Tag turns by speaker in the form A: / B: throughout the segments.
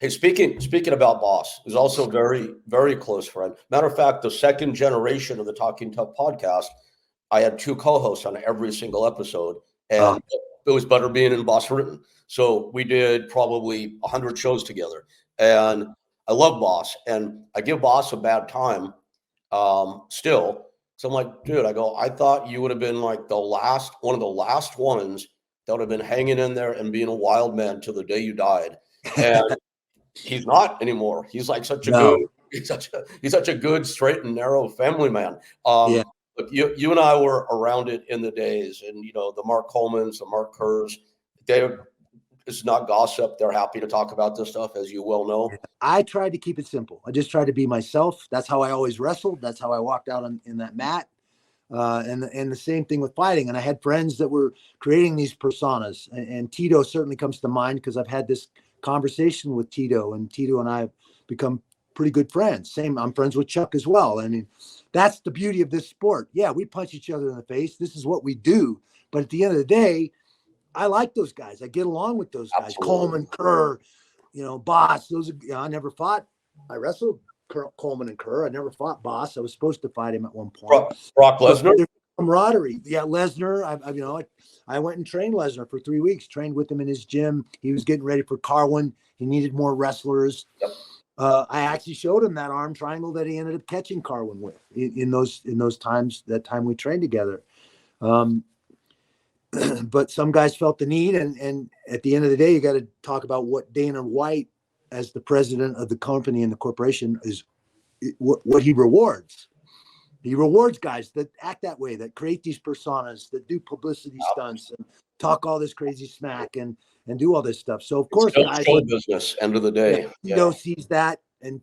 A: Hey, speaking about Boss, who's also a very, very close friend. Matter of fact, the second generation of the Talking Tough podcast, I had two co-hosts on every single episode,
B: Oh,
A: and it was better being in Boss written. So we did probably 100 shows together, and I love Boss, and I give Boss a bad time, still. So I'm like, dude, I go, I thought you would have been like one of the last ones that would have been hanging in there and being a wild man till the day you died. And he's not anymore. He's like such a good,
B: no.
A: he's such a good, straight and narrow family man.
B: Yeah.
A: But you and I were around it in the days, and the Mark Colemans, the Mark Kerrs, they it's not gossip. They're happy to talk about this stuff, as you well know.
B: I tried to keep it simple. I just tried to be myself. That's how I always wrestled. That's how I walked out in that mat. And the same thing with fighting. And I had friends that were creating these personas. And Tito certainly comes to mind because I've had this conversation with Tito, and Tito and I have become pretty good friends. Same, I'm friends with Chuck as well. I mean, that's the beauty of this sport. Yeah, we punch each other in the face. This is what we do. But at the end of the day, I like those guys. I get along with those guys.
A: Absolutely.
B: Coleman, Kerr, Boss. Those are, I never fought. I wrestled Coleman and Kerr. I never fought Boss. I was supposed to fight him at one point.
A: Brock Lesnar.
B: Camaraderie. Yeah, Lesnar. I went and trained Lesnar for 3 weeks. Trained with him in his gym. He was getting ready for Carwin. He needed more wrestlers.
A: Yep.
B: I actually showed him that arm triangle that he ended up catching Carwin with in those times. That time we trained together. But some guys felt the need, and at the end of the day, you got to talk about what Dana White, as the president of the company and the corporation, is what he rewards. He rewards guys that act that way, that create these personas, that do publicity stunts and talk all this crazy smack and do all this stuff. So of course, guys,
A: show business. End of the day,
B: Tito sees that, and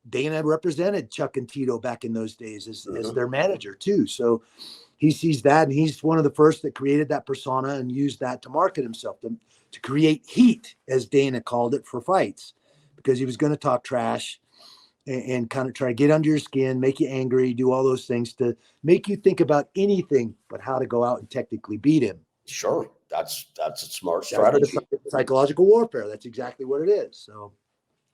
B: Dana represented Chuck and Tito back in those days as their manager too. So he sees that, and he's one of the first that created that persona and used that to market himself, to create heat, as Dana called it, for fights, because he was going to talk trash and kind of try to get under your skin, make you angry, do all those things to make you think about anything but how to go out and technically beat him.
A: Sure. That's a smart strategy.
B: Psychological warfare. That's exactly what it is. So